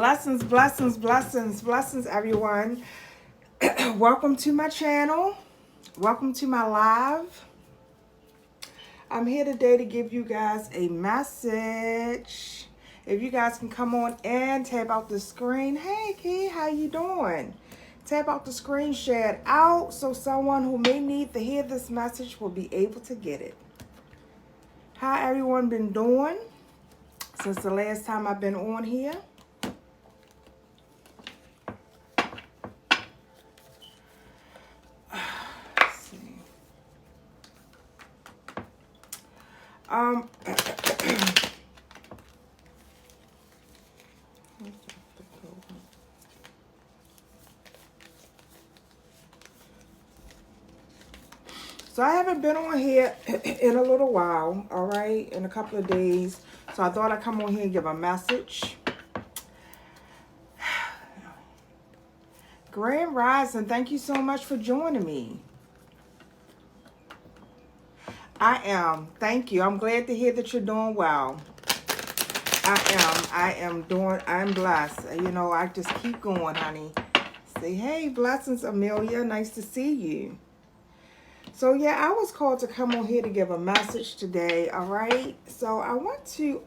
Blessings, blessings, blessings, blessings, everyone. Welcome to my channel. Welcome to my live. I'm here today to give you guys a message. If you guys can come on and tap out the screen. Hey, Key, how you doing? Tap out the screen, share it out so someone who may need to hear this message will be able to get it. How everyone been doing since the last time I've been on here? Um, so I haven't been on here in a little while, all right, in a couple of days. So I thought I'd come on here and give a message. Grand Rising, thank you so much for joining me. I am. Thank you. I'm glad to hear that you're doing well. I'm blessed. You know, I just keep going, honey. Say, hey, blessings, Amelia. Nice to see you. So, yeah, I was called to come on here to give a message today, all right? So, I want to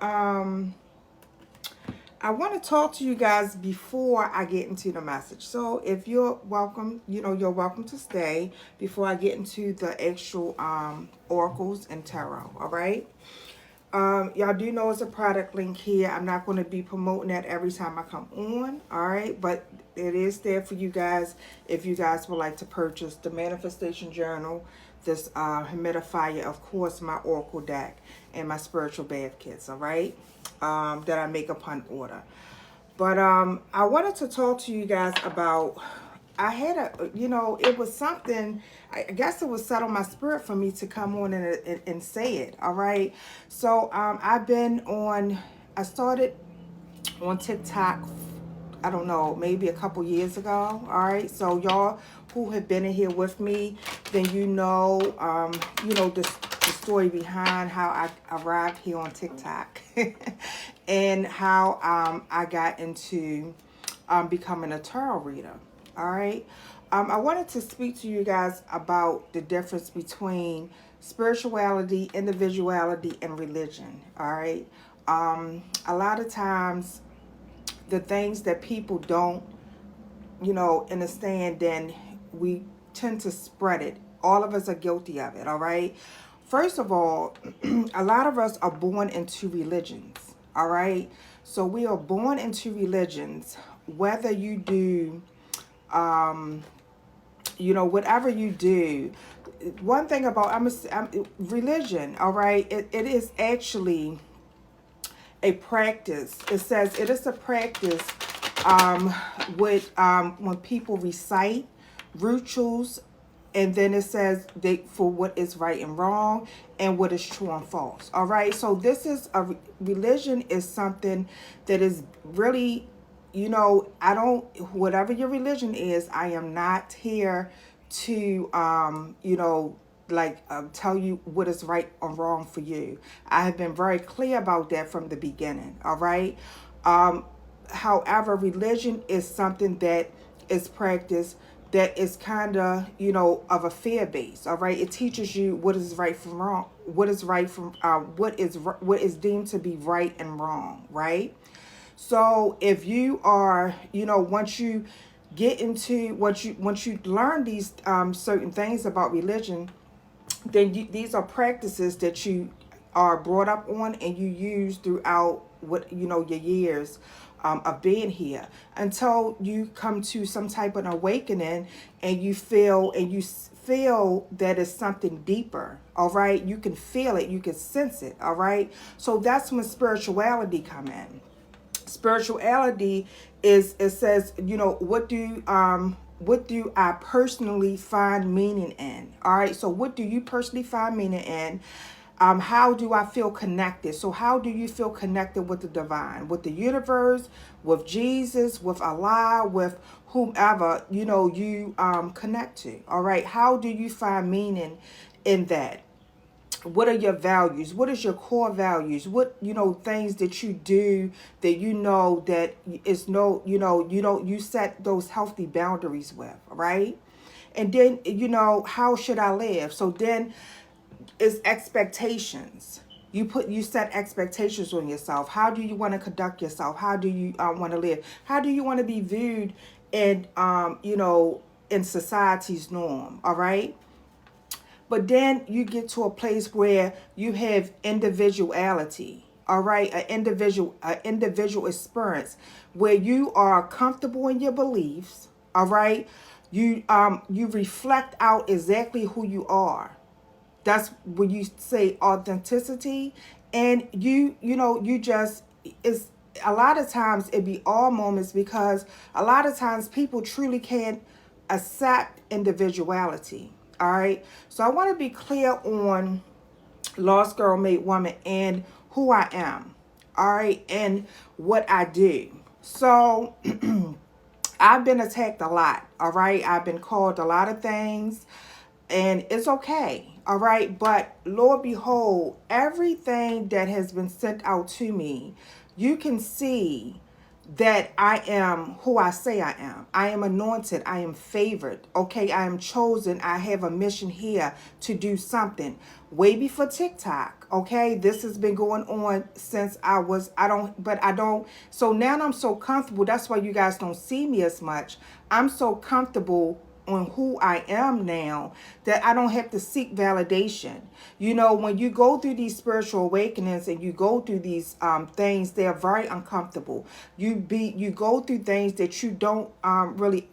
talk to you guys before I get into the message. So if you're welcome, you're welcome to stay before I get into the actual oracles and tarot, all right? Y'all do know it's a product link here. I'm not going to be promoting that every time I come on, all right? But it is there for you guys if you guys would like to purchase the Manifestation Journal, this humidifier, of course, my oracle deck, and my spiritual bath kits, all right? That I make upon order. But I wanted to talk to you guys about, I had it was something, I guess it was set on my spirit for me to come on and say it, all right? So I started on TikTok, I don't know, maybe a couple years ago, all right? So y'all who have been in here with me, then the story behind how I arrived here on TikTok and how I got into becoming a tarot reader, all right? I wanted to speak to you guys about the difference between spirituality, individuality, and religion, all right? A lot of times, the things that people don't, understand, then we tend to spread it. All of us are guilty of it, all right? First of all, a lot of us are born into religions, all right? So we are born into religions, whether you do, whatever you do. One thing about religion, all right, it is actually a practice. It says it is a practice when people recite rituals, and then it says for what is right and wrong and what is true and false. All right. So this is religion is something that is really, whatever your religion is, I am not here to, tell you what is right or wrong for you. I have been very clear about that from the beginning. All right. However, religion is something that is practiced that is kind of, of a fear base. All right. It teaches you what is right from wrong, what is right from, what is deemed to be right and wrong. Right. So if you are, once you get into once you learn these certain things about religion, then these are practices that you are brought up on and you use throughout your years of being here until you come to some type of awakening and you feel that it's something deeper. All right, you can feel it, you can sense it. All right, so that's when spirituality come in. Spirituality is, it says, what do I personally find meaning in? All right, so what do you personally find meaning in? How do I feel connected? So how do you feel connected with the divine, with the universe, with Jesus, with Allah, with whomever you connect to? All right, how do you find meaning in that? What are your values? What is your core values? What, things that you do that that is you set those healthy boundaries with, right? And then, how should I live? So then is expectations. You set expectations on yourself. How do you want to conduct yourself? How do you want to live? How do you want to be viewed in in society's norm? All right. But then you get to a place where you have individuality, all right, an individual experience where you are comfortable in your beliefs, all right. You reflect out exactly who you are. That's when you say authenticity, and you just it's a lot of times it be all moments because a lot of times people truly can't accept individuality. All right. So I want to be clear on Lost Girl Made Woman and who I am. All right. And what I do. So I've been attacked a lot. All right. I've been called a lot of things, and it's okay. All right. But Lord behold, everything that has been sent out to me, you can see that I am who I say I am. I am anointed. I am favored. Okay. I am chosen. I have a mission here to do something. Way before TikTok. Okay. This has been going on since I don't. So now I'm so comfortable. That's why you guys don't see me as much. I'm so comfortable on who I am now that I don't have to seek validation. When you go through these spiritual awakenings and you go through these things, they're very uncomfortable. You go through things that you don't really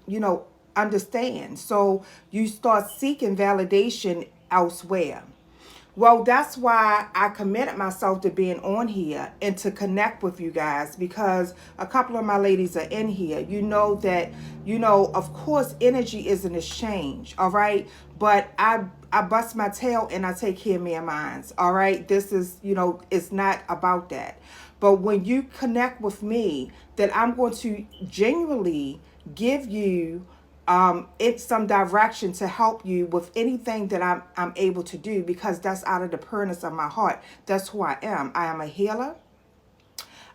understand. So you start seeking validation elsewhere. Well, that's why I committed myself to being on here and to connect with you guys, because a couple of my ladies are in here. You know that, of course, energy is an exchange, all right? But I bust my tail and I take care of me and mine, all right? This is, it's not about that. But when you connect with me, that I'm going to genuinely give you it's some direction to help you with anything that I'm able to do, because that's out of the pureness of my heart. That's who I am. I am a healer.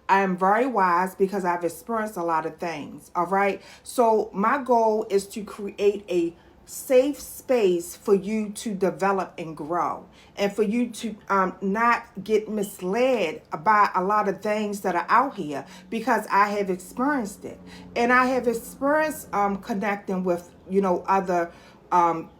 I am very wise because I've experienced a lot of things. All right. So my goal is to create a safe space for you to develop and grow, and for you to not get misled by a lot of things that are out here, because I have experienced it, and I have experienced connecting with other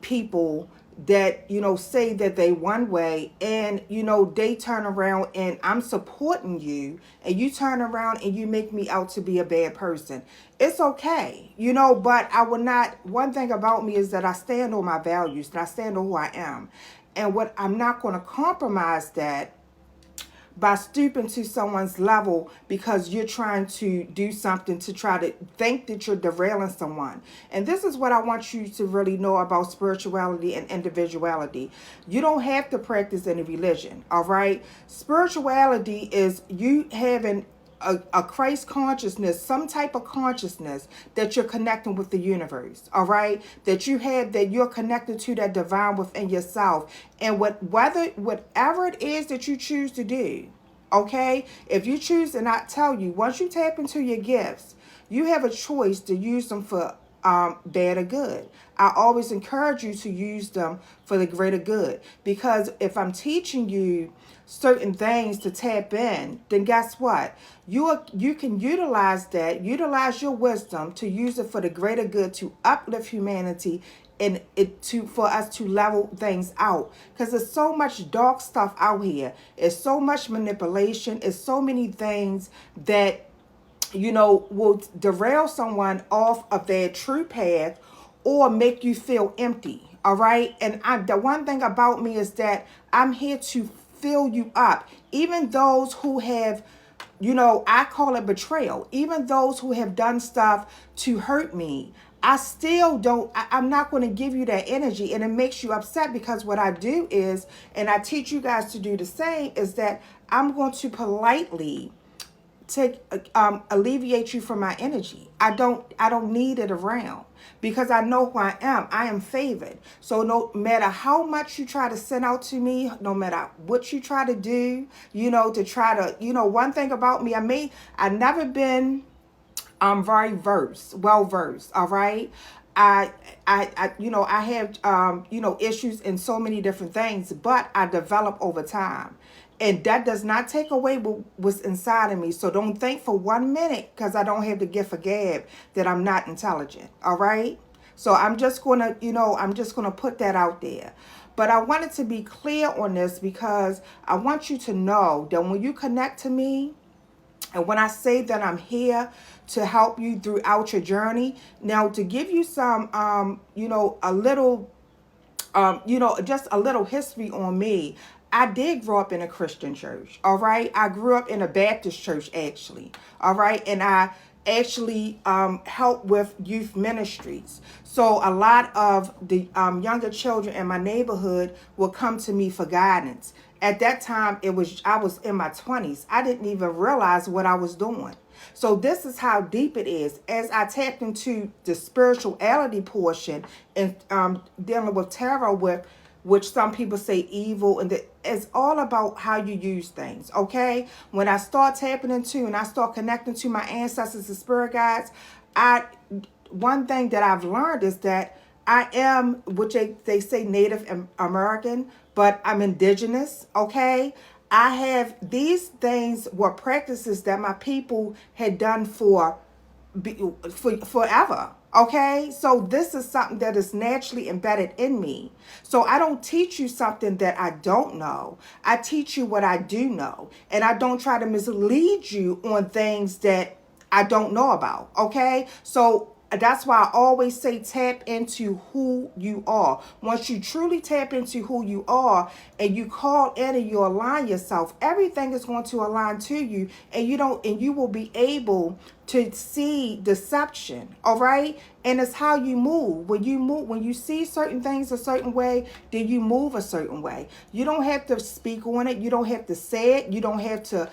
people that say that they one way, and they turn around and I'm supporting you, and you turn around and you make me out to be a bad person. It's okay, but I will not. One thing about me is that I stand on my values, and I stand on who I am, and what I'm not going to compromise that by stooping to someone's level because you're trying to do something to try to think that you're derailing someone. And this is what I want you to really know about spirituality and individuality. You don't have to practice any religion, all right? Spirituality is you having a Christ consciousness, some type of consciousness that you're connecting with the universe, all right? That you're connected to that divine within yourself. And whatever it is that you choose to do, okay? If you choose to not tell you, once you tap into your gifts, you have a choice to use them for bad or good. I always encourage you to use them for the greater good, because if I'm teaching you certain things to tap in, then guess what? You can utilize your wisdom to use it for the greater good, to uplift humanity, and for us to level things out, because there's so much dark stuff out here. It's so much manipulation. It's so many things that will derail someone off of their true path or make you feel empty. All right. And the one thing about me is that I'm here to fill you up. Even those who have, I call it betrayal. Even those who have done stuff to hurt me, I still don't, I'm not going to give you that energy. And it makes you upset, because what I do is, and I teach you guys to do the same, is that I'm going to politely take alleviate you from my energy. I don't need it around because I know who I am. I am favored. So no matter how much you try to send out to me, no matter what you try to do, to try to, one thing about me, I never been very well versed, all right. I have issues in so many different things, but I develop over time. And that does not take away what's inside of me. So don't think for 1 minute, because I don't have the gift of gab, that I'm not intelligent. All right. So I'm just gonna put that out there. But I wanted to be clear on this because I want you to know that when you connect to me, and when I say that I'm here to help you throughout your journey, now to give you some, a little, just a little history on me. I did grow up in a Christian church. All right. I grew up in a Baptist church, actually. All right. And I actually help with youth ministries. So a lot of the younger children in my neighborhood will come to me for guidance. At that time, I was in my 20s. I didn't even realize what I was doing. So this is how deep it is. As I tapped into the spirituality portion and dealing with tarot, with which some people say evil, and it's all about how you use things. Okay, when I start tapping into and I start connecting to my ancestors and spirit guides, one thing that I've learned is that I am, which they say Native American, but I'm indigenous, okay? I have these things were practices that my people had done for forever. Okay, so this is something that is naturally embedded in me. So I don't teach you something that I don't know. I teach you what I do know, and I don't try to mislead you on things that I don't know about. Okay, so that's why I always say tap into who you are. Once you truly tap into who you are and you call in and you align yourself, everything is going to align to you, and you will be able to see deception. All right. And it's how you move. When you see certain things a certain way, then you move a certain way. You don't have to speak on it. You don't have to say it. You don't have to,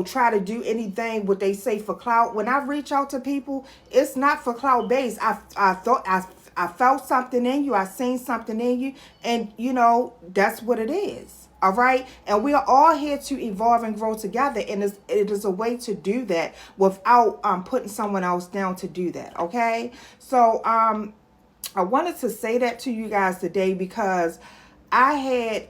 try to do anything what they say for clout. When I reach out to people, it's not for clout based. I felt something in you. I seen something in you, and that's what it is. All right. And we are all here to evolve and grow together. And it is a way to do that without putting someone else down to do that. Okay. So I wanted to say that to you guys today because I had,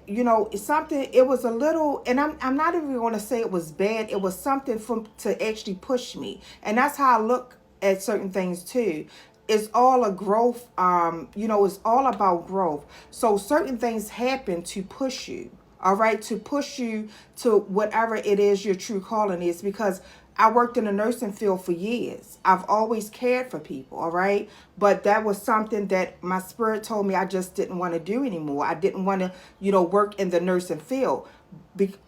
something, it was a little, and I'm not even going to say it was bad. It was something to actually push me. And that's how I look at certain things too. It's all a growth, it's all about growth. So certain things happen to push you. All right, to push you to whatever it is your true calling is, because I worked in the nursing field for years. I've always cared for people, all right? But that was something that my spirit told me I just didn't want to do anymore. I didn't want to, work in the nursing field.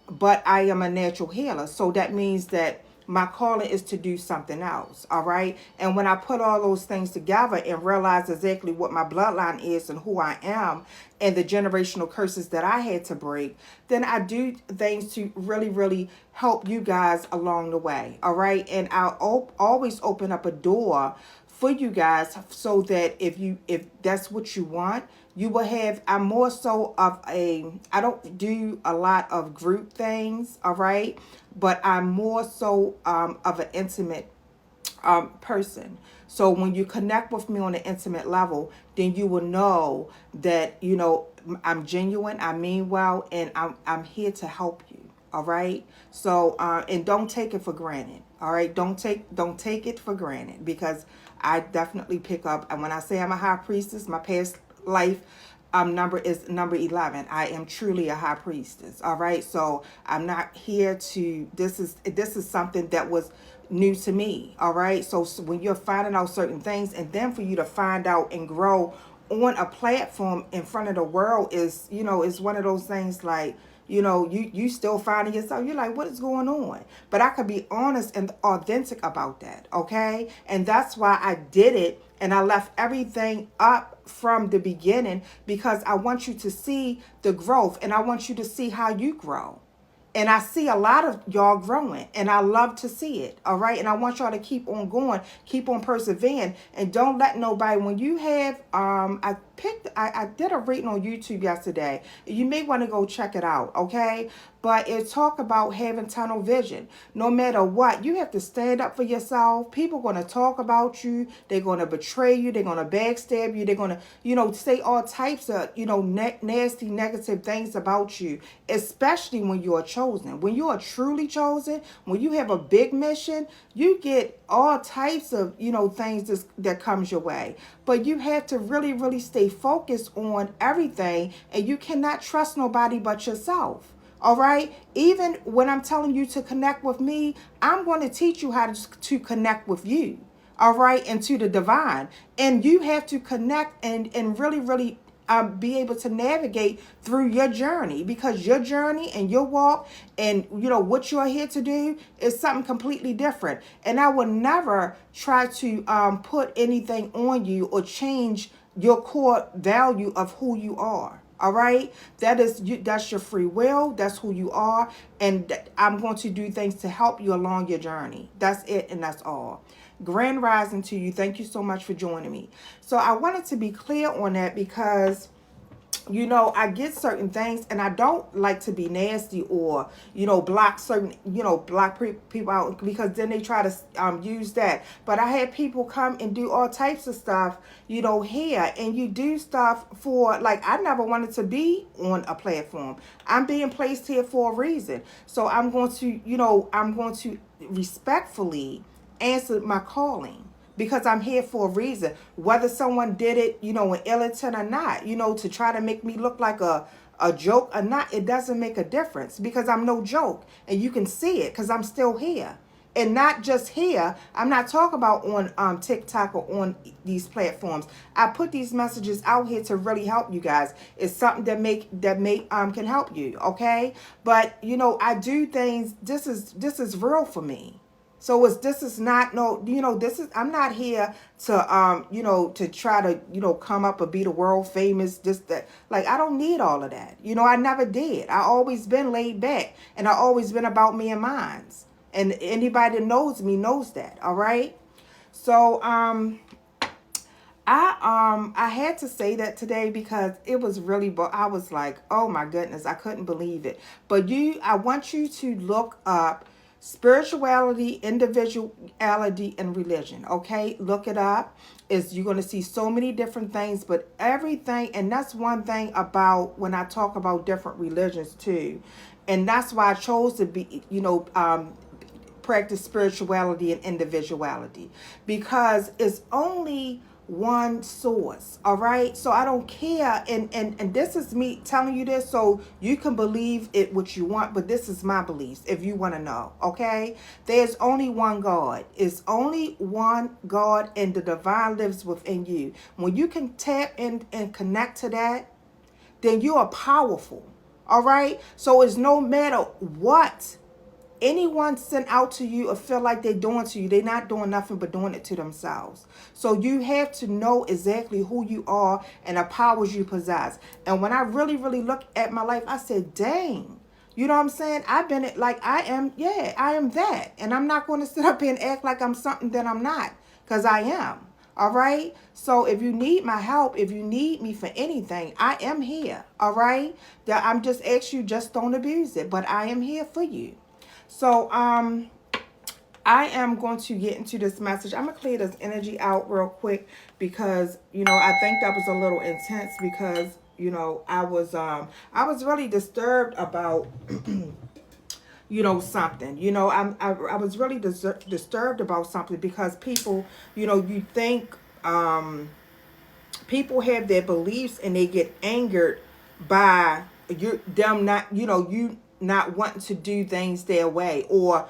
But I am a natural healer. So that means that my calling is to do something else, all right? And when I put all those things together and realize exactly what my bloodline is and who I am and the generational curses that I had to break, then I do things to really, really help you guys along the way, all right? And I'll always open up a door for you guys so that if that's what you want, you will have. I'm more so of I don't do a lot of group things, all right? But I'm more so of an intimate person. So when you connect with me on an intimate level, then you will know that, I'm genuine, I mean well, and I'm here to help you. All right. So and don't take it for granted. All right. Don't take it for granted, because I definitely pick up. And when I say I'm a high priestess, my past life number is number 11. I am truly a high priestess. All right. So I'm not here to, this is something that was new to me. All right. So when you're finding out certain things, and then for you to find out and grow on a platform in front of the world is, is one of those things like, you still finding yourself. You're like, what is going on? But I could be honest and authentic about that. Okay. And that's why I did it. And I left everything up from the beginning, because I want you to see the growth, and I want you to see how you grow. And I see a lot of y'all growing, and I love to see it. All right. And I want y'all to keep on going, keep on persevering, and don't let nobody, when you have, I did a reading on YouTube yesterday. You may want to go check it out. Okay. But it talk about having tunnel vision. No matter what, you have to stand up for yourself. People are going to talk about you. They're going to betray you. They're going to backstab you. They're going to, say all types of, nasty, negative things about you, especially when you are chosen. When you are truly chosen, when you have a big mission, you get all types of, things that comes your way. But you have to really, really stay focused on everything, and you cannot trust nobody but yourself. All right. Even when I'm telling you to connect with me, I'm going to teach you how to connect with you. All right. And to the divine. And you have to connect and really, really be able to navigate through your journey, because your journey and your walk and what you're here to do is something completely different. And I will never try to put anything on you or change your core value of who you are. All right, that's your free will. That's who you are, and I'm going to do things to help you along your journey. That's it, and that's all. Grand rising to you. Thank you so much for joining me. So I wanted to be clear on that, because I get certain things, and I don't like to be nasty or, block certain, block people out, because then they try to use that. But I had people come and do all types of stuff, here, and you do stuff for, like, I never wanted to be on a platform. I'm being placed here for a reason. So I'm going to respectfully answer my calling, because I'm here for a reason. Whether someone did it, in ill intent or not, to try to make me look like a joke or not, it doesn't make a difference, because I'm no joke. And you can see it, because I'm still here. And not just here. I'm not talking about on TikTok or on these platforms. I put these messages out here to really help you guys. It's something that can help you, okay? But I do things. This is real for me. So this is not I'm not here to to try to come up or be the world famous, just that. Like, I don't need all of that. I never did. I always been laid back, and I always been about me and mines. And anybody that knows me knows that. All right. So I had to say that today, because it was really, but I was like, oh my goodness, I couldn't believe it. But I want you to look up spirituality, individuality, and religion. Okay, look it up. You're going to see so many different things, but everything, and that's one thing about when I talk about different religions too, and that's why I chose to be, practice spirituality and individuality, because it's only one source. All right. So I don't care. And this is me telling you this so you can believe it what you want, but this is my beliefs if you want to know. Okay. There's only one God. It's only one God, and the divine lives within you. When you can tap in and connect to that, then you are powerful. All right. So it's no matter what anyone sent out to you or feel like they're doing to you, they're not doing nothing but doing it to themselves. So you have to know exactly who you are and the powers you possess. And when I really, really look at my life, I said, dang, you know what I'm saying? I've been like, I am that. And I'm not going to sit up here and act like I'm something that I'm not, because I am. All right. So if you need my help, if you need me for anything, I am here. All right. That I'm just asking you, just don't abuse it. But I am here for you. So I am going to get into this message. I'm gonna clear this energy out real quick, because I think that was a little intense, because I was really disturbed about something. I was really disturbed about something, because people, you think people have their beliefs, and they get angered by them not you not wanting to do things their way, or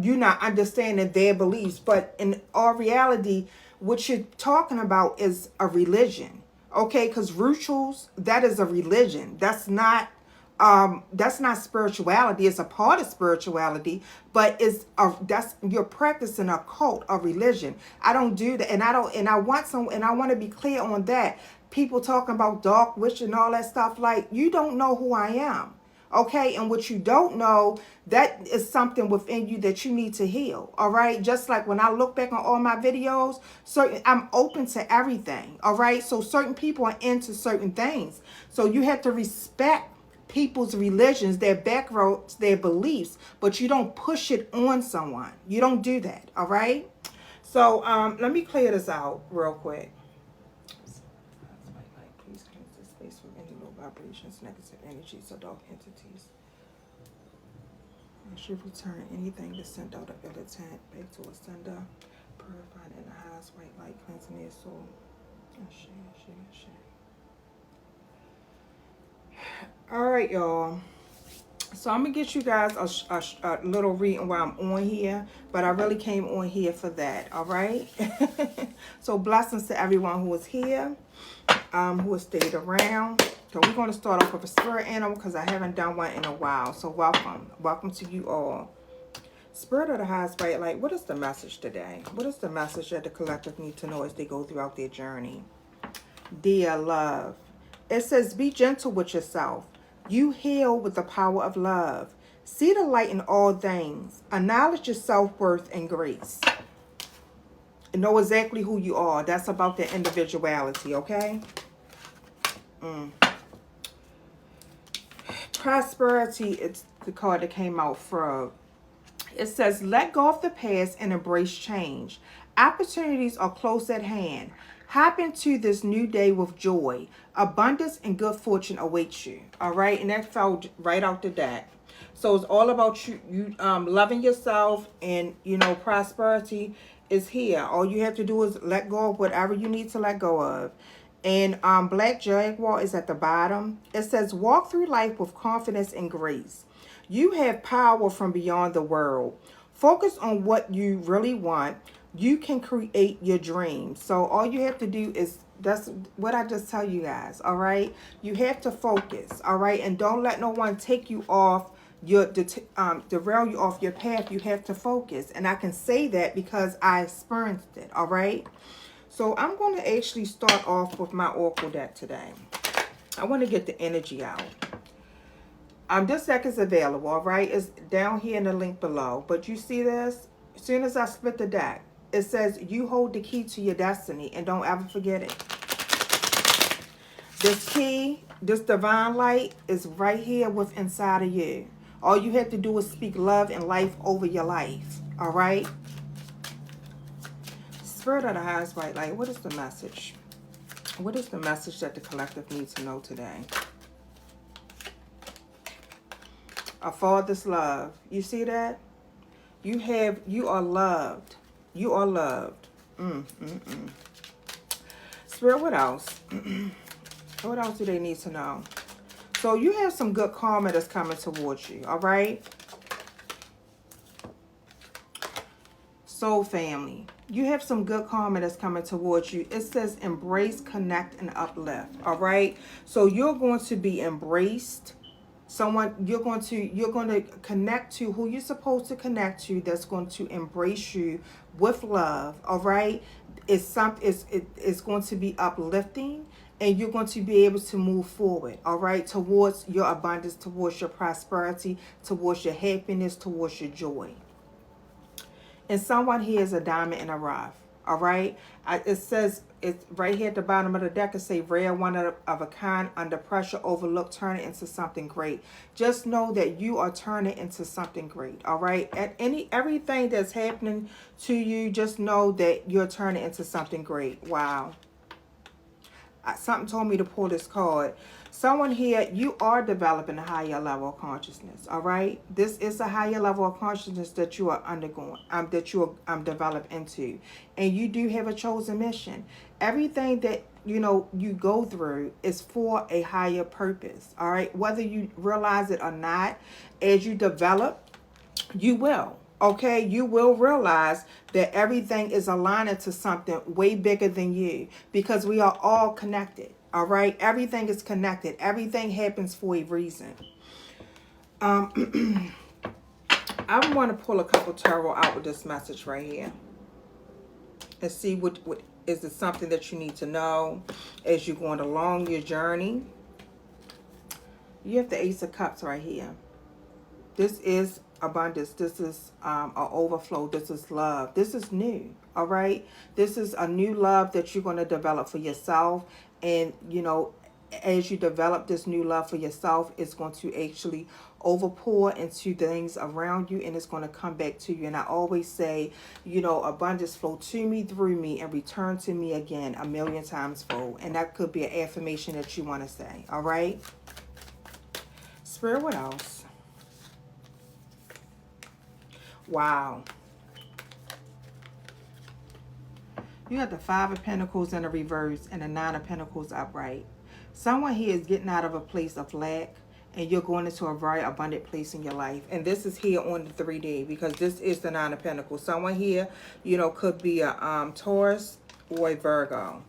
you not understanding their beliefs. But in all reality, what you're talking about is a religion. Okay, because rituals, that is a religion. That's not spirituality. It's a part of spirituality, but that's you're practicing a cult, a religion. I don't do that, and I want to be clear on that. People talking about dark witch and all that stuff, like, you don't know who I am. Okay, and what you don't know, that is something within you that you need to heal. All right, just like when I look back on all my videos, I'm open to everything. All right, so certain people are into certain things, so you have to respect people's religions, their backgrounds, their beliefs, but you don't push it on someone. You don't do that. All right, so let me clear this out real quick. Please cleanse this space from any low vibrations, negative energies, or dark entities. And should return anything that's sent out of ill intent back to a sender, purifying in the highest white light, cleansing their soul. All right, y'all. So I'm gonna get you guys a little reading while I'm on here, but I really came on here for that. All right. So blessings to everyone who is here, who has stayed around. So we're going to start off with a spirit animal because I haven't done one in a while. So welcome to you all. Spirit of the highest white light, what is the message today? What is the message that the collective need to know as they go throughout their journey? Dear love, it says, be gentle with yourself. You heal with the power of love. See the light in all things. Acknowledge your self-worth and grace. And know exactly who you are. That's about the individuality, okay? Prosperity, it's the card that came out for. It says, let go of the past and embrace change. Opportunities are close at hand. Hop into this new day with joy. Abundance and good fortune awaits you. All right, and that fell right out the deck. So it's all about you loving yourself, and prosperity is here. All you have to do is let go of whatever you need to let go of. And Black Jaguar is at the bottom. It says, walk through life with confidence and grace. You have power from beyond the world. Focus on what you really want. You can create your dreams. So all you have to do is, that's what I just tell you guys, all right? You have to focus, all right? And don't let no one take you off derail you off your path. You have to focus. And I can say that because I experienced it, all right? So I'm going to actually start off with my Oracle deck today. I want to get the energy out. This deck is available, all right? It's down here in the link below. But you see this? As soon as I split the deck, it says you hold the key to your destiny, and don't ever forget it. This key, this divine light is right here within inside of you. All you have to do is speak love and life over your life, all right? Spirit of the highest white light, what is the message? What is the message that the collective needs to know today? A father's love. You see that? You are loved. You are loved. Spirit, what else? What else do they need to know? So you have some good karma that's coming towards you, all right? Soul family. You have some good karma that's coming towards you. It says embrace, connect, and uplift, all right? So you're going to be embraced. You're going to connect to who you're supposed to connect to, that's going to embrace you with love, all right? It's going to be uplifting, and you're going to be able to move forward, all right, towards your abundance, towards your prosperity, towards your happiness, towards your joy. And someone here is a diamond in a rough, all right? It says, it's right here at the bottom of the deck, it say rare, one of a kind, under pressure, overlooked, turn it into something great. Just know that you are turning into something great, all right? Everything that's happening to you, just know that you're turning into something great. Wow. Something told me to pull this card. Someone here, you are developing a higher level of consciousness, all right? This is a higher level of consciousness that you are undergoing, that you are developed into. And you do have a chosen mission. Everything that, you go through is for a higher purpose, all right? Whether you realize it or not, as you develop, you will. Okay, you will realize that everything is aligning to something way bigger than you, because we are all connected. All right, everything is connected. Everything happens for a reason. I want to pull a couple tarot out with this message right here and see what is it something that you need to know as you're going along your journey. You have the Ace of Cups right here. This is abundance. This is an overflow. This is love. This is new. All right. This is a new love that you're going to develop for yourself. And, you know, as you develop this new love for yourself, it's going to actually overpour into things around you, and it's going to come back to you. And I always say, you know, abundance flow to me, through me, and return to me again 1,000,000 times fold. And that could be an affirmation that you want to say. All right. Spirit, what else? Wow. You got the Five of Pentacles in the reverse and the Nine of Pentacles upright. Someone here is getting out of a place of lack, and you're going into a very abundant place in your life. And this is here on the 3D, because this is the Nine of Pentacles. Someone here, you know, could be a Taurus or a Virgo.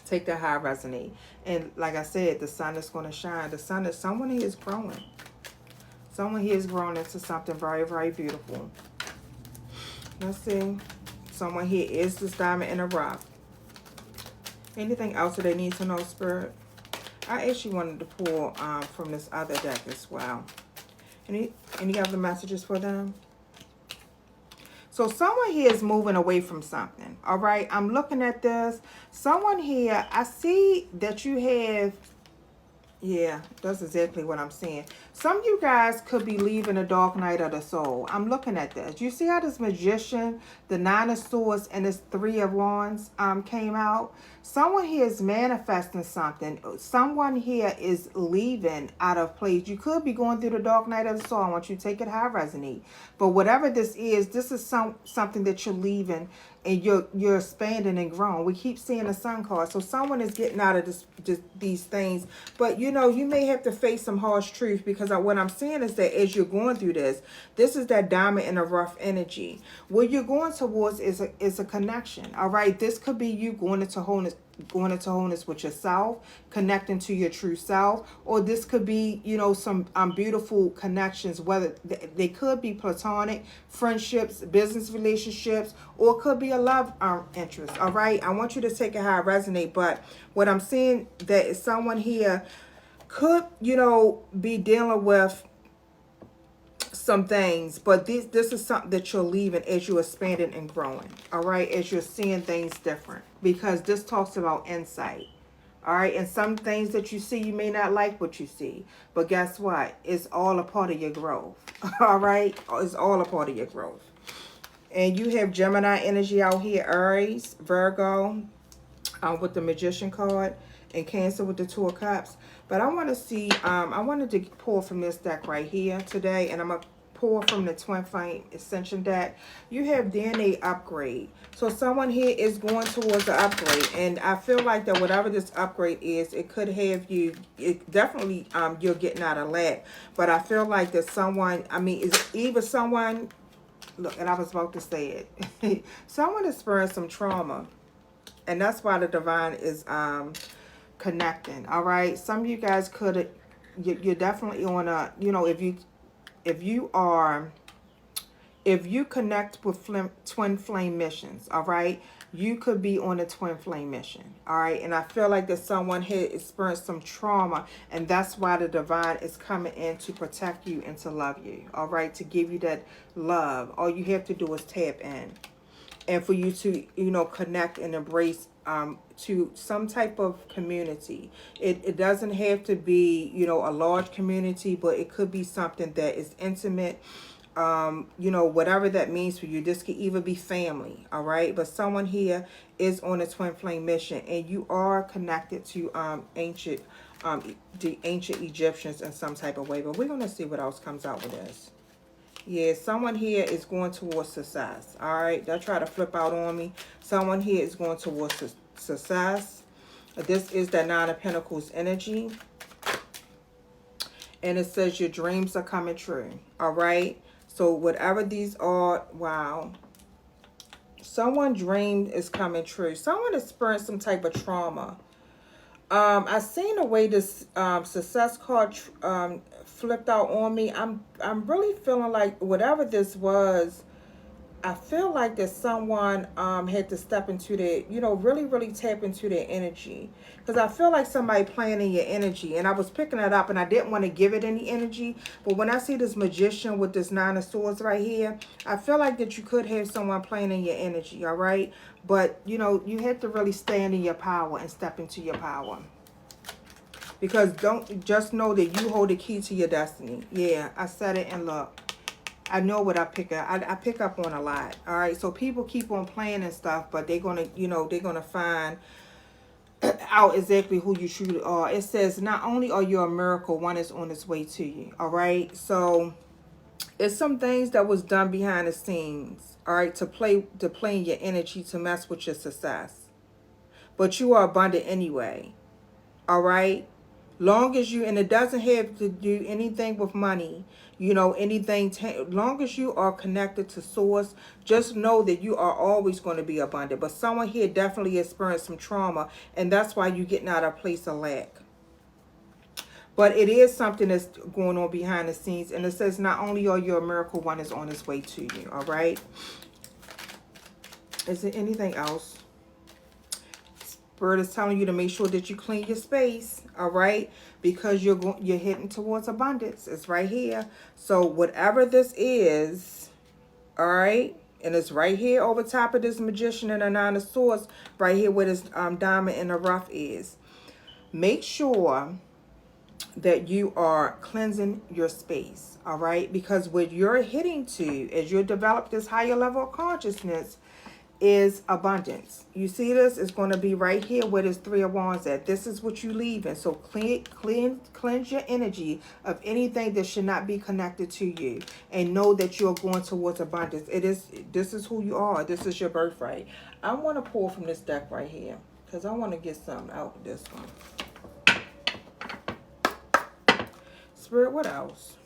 Take that high resonate. And like I said, the sun is going to shine. The sun is, someone here is growing. Someone here is growing into something very, very beautiful. Let's see. Someone here is this diamond in the rough. Anything else that they need to know, Spirit? I actually wanted to pull from this other deck as well. Any other messages for them? So someone here is moving away from something. All right. I'm looking at this. Someone here, I see that you have... Yeah, that's exactly what I'm seeing. Some of you guys could be leaving the dark night of the soul. I'm looking at this. You see how this Magician, the Nine of Swords, and this Three of Wands came out? Someone here is manifesting something. Someone here is leaving out of place. You could be going through the dark night of the soul. I want you to take it high, resonate. But whatever this is something that you're leaving, and you're expanding and growing. We keep seeing the Sun card. So someone is getting out of these things. But, you know, you may have to face some harsh truth, because what I'm seeing is that as you're going through this is that diamond in a rough energy. What you're going towards is a connection. All right. This could be you going into wholeness with yourself, connecting to your true self, or this could be, you know, some beautiful connections, whether they could be platonic friendships, business relationships, or it could be a love interest. All right. I want you to take it how it resonate. But what I'm seeing, that is someone here could, you know, be dealing with some things, but this is something that you're leaving as you're expanding and growing. All right, as you're seeing things different, because this talks about insight. All right, and some things that you see, you may not like what you see, but guess what? It's all a part of your growth. All right, it's all a part of your growth. And you have Gemini energy out here, Aries, Virgo, with the Magician card, and Cancer with the Two of Cups. But I want to see, I wanted to pull from this deck right here today, and I'm going to pull from the Twin Flame Ascension deck. You have DNA upgrade. So someone here is going towards the upgrade, and I feel like that whatever this upgrade is, it could have you, it definitely, you're getting out of lack. But I feel like that someone, I mean, it's either someone, look, and I was about to say it, someone experienced some trauma, and that's why the divine is connecting. All right, some of you guys could, you're definitely on a, you know, if you connect with twin flame missions, all right, you could be on a twin flame mission. All right, and I feel like that someone had experienced some trauma, and that's why the divine is coming in to protect you and to love you. All right, to give you that love. All you have to do is tap in, and for you to, you know, connect and embrace to some type of community. It doesn't have to be, you know, a large community, but it could be something that is intimate. You know, whatever that means for you. This could even be family. All right, but someone here is on a twin flame mission, and you are connected to the ancient Egyptians in some type of way. But we're going to see what else comes out with this. Yeah, someone here is going towards success. All right, they'll try to flip out on me. Someone here is going towards success. This is that Nine of Pentacles energy. And it says your dreams are coming true. All right. So whatever these are, wow. Someone's dream is coming true. Someone experienced some type of trauma. I seen the way this success card flipped out on me. I'm really feeling like whatever this was, I feel like that someone had to step into their, really, really tap into their energy. Because I feel like somebody playing in your energy. And I was picking it up and I didn't want to give it any energy. But when I see this magician with this Nine of Swords right here, I feel like that you could have someone playing in your energy, all right? But, you have to really stand in your power and step into your power. Because don't just know that you hold the key to your destiny. Yeah, I said it and look. I know what I pick up. I pick up on a lot. All right. So people keep on playing and stuff, but they're gonna, they're gonna find out exactly who you truly are. It says not only are you a miracle, one is on its way to you. All right. So it's some things that was done behind the scenes. All right, to play in your energy to mess with your success. But you are abundant anyway. All right. Long as you, and it doesn't have to do anything with money, anything, long as you are connected to source, just know that you are always going to be abundant. But someone here definitely experienced some trauma, and that's why you're getting out of a place of lack. But it is something that's going on behind the scenes, and it says not only are you a miracle, one is on its way to you. All right. Is there anything else? Spirit is telling you to make sure that you clean your space, all right? Because you're heading towards abundance. It's right here. So whatever this is, all right, and it's right here over top of this magician and a Nine of Swords, right here where this diamond in the rough is. Make sure that you are cleansing your space, all right? Because what you're hitting to as you develop this higher level of consciousness is abundance. You see this? It's going to be right here where this Three of Wands at. This is what you leaving. So cleanse your energy of anything that should not be connected to you, and know that you're going towards abundance. This is who you are. This is your birthright. I want to pull from this deck right here because I want to get something out of this one. Spirit, what else?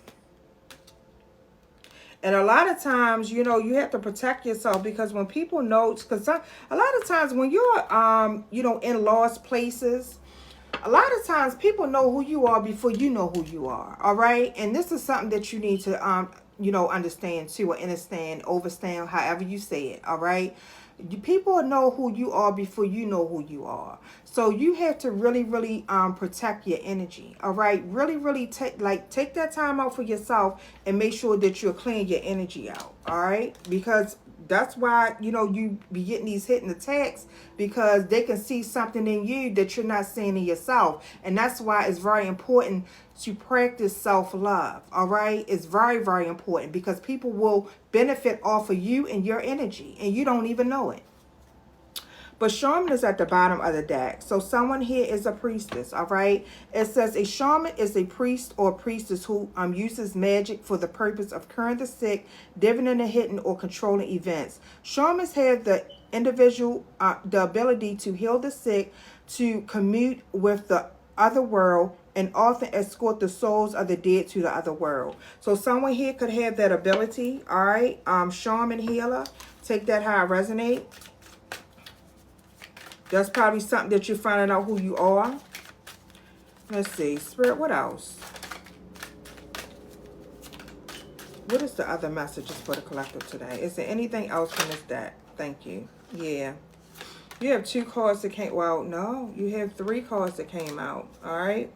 And a lot of times, you have to protect yourself, because when people know, because a lot of times when you're, in lost places, a lot of times people know who you are before you know who you are. All right. And this is something that you need to, understand too, or understand, overstand, however you say it. All right. People know who you are before you know who you are. So you have to really, really protect your energy. All right. Really, really take that time out for yourself and make sure that you're clearing your energy out. All right. Because that's why, you be getting these hitting attacks, because they can see something in you that you're not seeing in yourself. And that's why it's very important to practice self-love. All right. It's very, very important, because people will benefit off of you and your energy, and you don't even know it. But shaman is at the bottom of the deck. So someone here is a priestess, all right? It says a shaman is a priest or priestess who uses magic for the purpose of curing the sick, divining the hidden, or controlling events. Shamans have the ability to heal the sick, to commute with the other world, and often escort the souls of the dead to the other world. So someone here could have that ability, all right? Shaman healer. Take that how I resonate. That's probably something that you're finding out who you are. Let's see. Spirit, what else? What is the other messages for the collective today? Is there anything else from this deck? Thank you. Yeah. You have 2 cards that came... Well, no. You have 3 cards that came out. All right.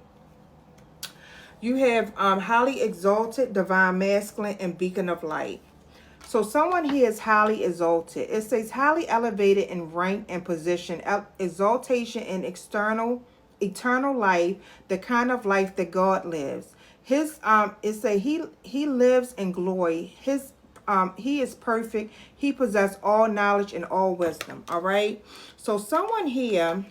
You have highly exalted, divine masculine, and beacon of light. So someone here is highly exalted. It says highly elevated in rank and position, exaltation in eternal life, the kind of life that God lives. He lives in glory. He is perfect. He possesses all knowledge and all wisdom. All right. So someone here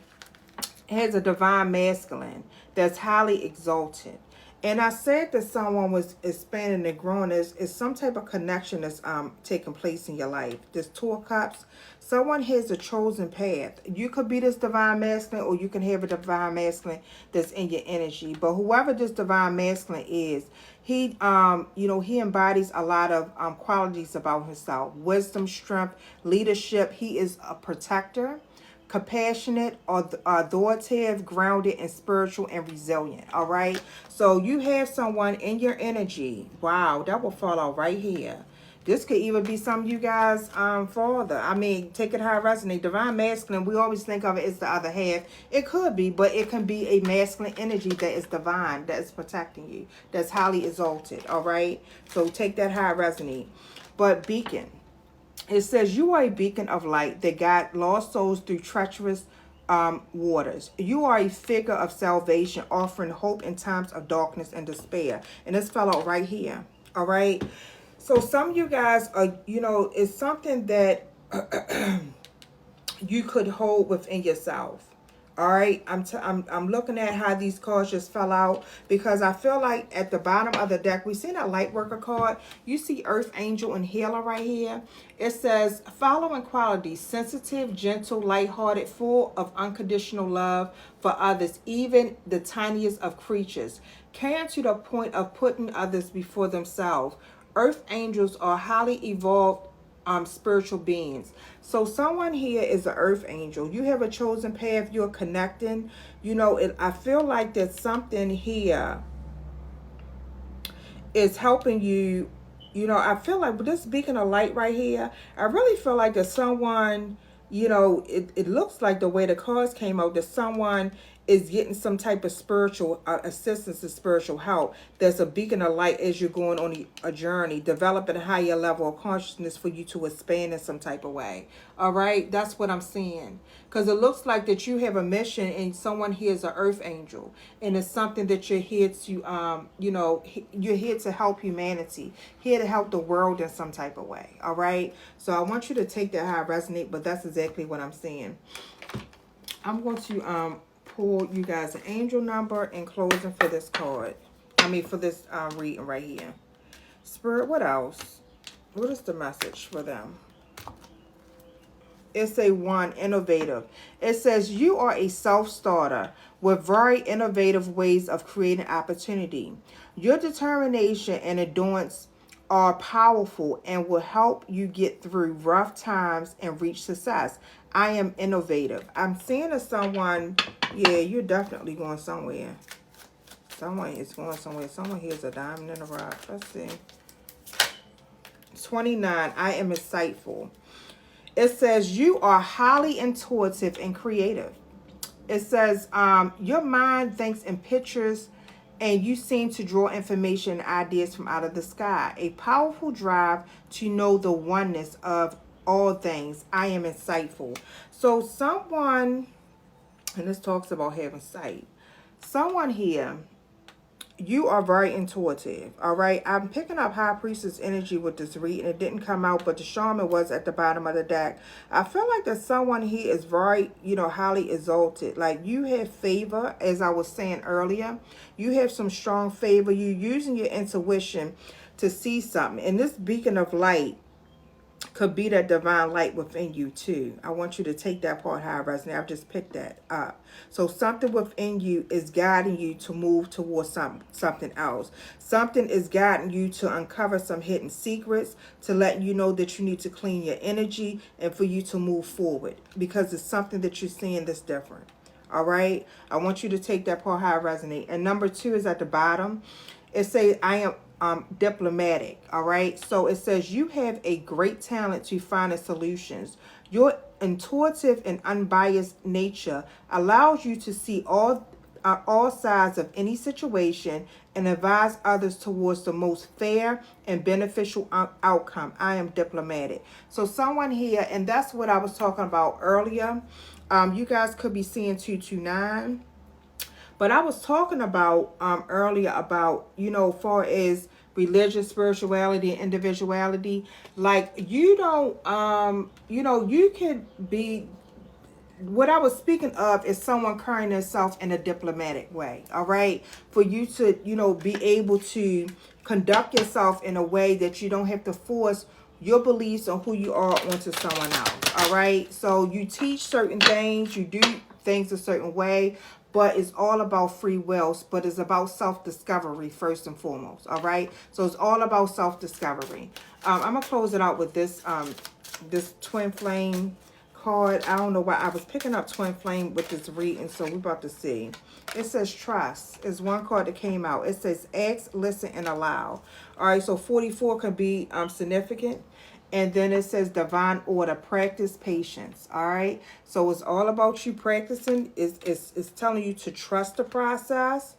has a divine masculine that's highly exalted. And I said that someone was expanding and growing. Is some type of connection that's taking place in your life. This 2 of Cups. Someone has a chosen path. You could be this divine masculine, or you can have a divine masculine that's in your energy. But whoever this divine masculine is, he he embodies a lot of qualities about himself: wisdom, strength, leadership. He is a protector, compassionate, authoritative, grounded, and spiritual, and resilient. All right. So you have someone in your energy. Wow, that will fall out right here. This could even be some of you guys father. I mean, take it how it resonates. Divine masculine, we always think of it as the other half. It could be, but it can be a masculine energy that is divine, that is protecting you, that's highly exalted. All right, so take that how it resonates. But beacon, it says you are a beacon of light that guide lost souls through treacherous waters. You are a figure of salvation, offering hope in times of darkness and despair. And this fell out right here. All right. So some of you guys are, it's something that you could hold within yourself. All right, I'm looking at how these cards just fell out, because I feel like at the bottom of the deck we see that light worker card. You see Earth Angel and Healer right here. It says following qualities: sensitive, gentle, lighthearted, full of unconditional love for others, even the tiniest of creatures, caring to the point of putting others before themselves. Earth Angels are highly evolved spiritual beings. So someone here is an earth angel. You have a chosen path. You're connecting. I feel like that something here is helping you. I feel like with this beacon of light right here, I really feel like that someone, it looks like the way the cards came out, that someone is getting some type of spiritual assistance and spiritual help. There's a beacon of light as you're going on a journey, developing a higher level of consciousness for you to expand in some type of way. All right, that's what I'm seeing. Because it looks like that you have a mission, and someone here is an earth angel, and it's something that you're here to, you're here to help humanity, here to help the world in some type of way. All right, so I want you to take that how it resonates, but that's exactly what I'm seeing. I'm going to pull you guys an angel number in closing for this card. For this reading right here. Spirit, what else? What is the message for them? It's a 1, innovative. It says you are a self-starter with very innovative ways of creating opportunity. Your determination and endurance are powerful and will help you get through rough times and reach success. I am innovative. I'm seeing as someone, yeah, you're definitely going somewhere. Someone is going somewhere. Someone here is a diamond in the rough. Let's see. 29, I am insightful. It says you are highly intuitive and creative. It says your mind thinks in pictures, and you seem to draw information and ideas from out of the sky. A powerful drive to know the oneness of all things. I am insightful. So someone, and this talks about having sight. Someone here, you are very intuitive. All right, I'm picking up High Priestess energy with this reading. It didn't come out, but the shaman was at the bottom of the deck. I feel like that someone here is very, highly exalted. Like you have favor, as I was saying earlier. You have some strong favor. You're using your intuition to see something. And this beacon of light could be that divine light within you too. I want you to take that part how it resonates. I've just picked that up. So something within you is guiding you to move towards something else. Something is guiding you to uncover some hidden secrets, to let you know that you need to clean your energy and for you to move forward, because it's something that you're seeing that's different. All right, I want you to take that part how it resonates. And number 2 is at the bottom. It says I am diplomatic. All right, so it says you have a great talent to find solutions. Your intuitive and unbiased nature allows you to see all sides of any situation and advise others towards the most fair and beneficial outcome. I am diplomatic. So someone here, and that's what I was talking about earlier. You guys could be seeing 229. But I was talking about earlier about, far as religious spirituality and individuality, like you don't, you could be, what I was speaking of is someone carrying themselves in a diplomatic way. All right. For you to, be able to conduct yourself in a way that you don't have to force your beliefs on who you are onto someone else. All right. So you teach certain things, you do things a certain way, but it's all about free will, but it's about self-discovery first and foremost. All right. So it's all about self-discovery. I'm going to close it out with this, this twin flame card, I don't know why I was picking up twin flame with this reading, so we're about to see. It says trust is one card that came out. It says ask, listen, and allow. All right, so 44 could be significant. And then it says divine order, practice patience. All right, so it's all about you practicing. It's telling you to trust the process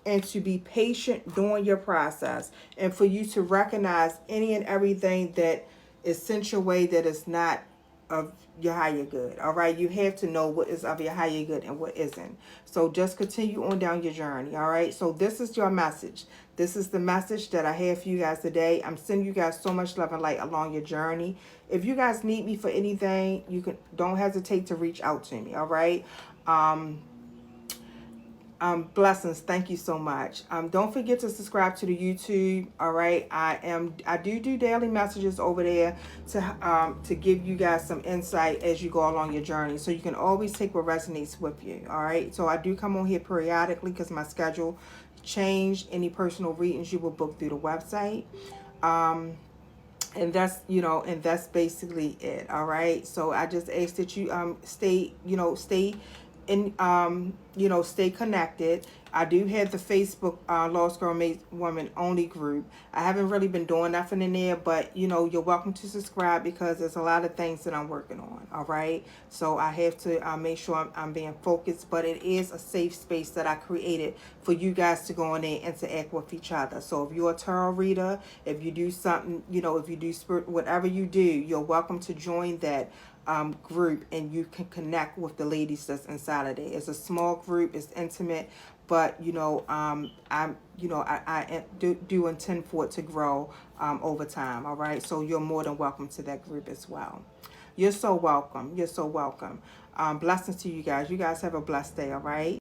and to be patient during your process, and for you to recognize any and everything that is sent your way that is not of your higher good. All right, you have to know what is of your higher good and what isn't. So just continue on down your journey. All right, so this is your message. This is the message that I have for you guys today. I'm sending you guys so much love and light along your journey. If you guys need me for anything, you can, don't hesitate to reach out to me. All right. Blessings. Thank you so much. Don't forget to subscribe to the YouTube. All right. I do daily messages over there to give you guys some insight as you go along your journey. So you can always take what resonates with you. All right. So I do come on here periodically because my schedule changed. Any personal readings you will book through the website. And that's, and that's basically it. All right. So I just ask that you stay, stay and stay connected. I do have the Facebook Lost Girl Made Woman Only group. I haven't really been doing nothing in there, but you're welcome to subscribe because there's a lot of things that I'm working on. All right, so I have to make sure I'm being focused, but it is a safe space that I created for you guys to go in there and interact with each other. So if you're a tarot reader, if you do something, if you do spirit, whatever you do, you're welcome to join that group, and you can connect with the ladies that's inside of it. It's a small group, it's intimate, but I do intend for it to grow over time. All right, so you're more than welcome to that group as well. You're so welcome. You're so welcome. Blessings to you guys. You guys have a blessed day. All right.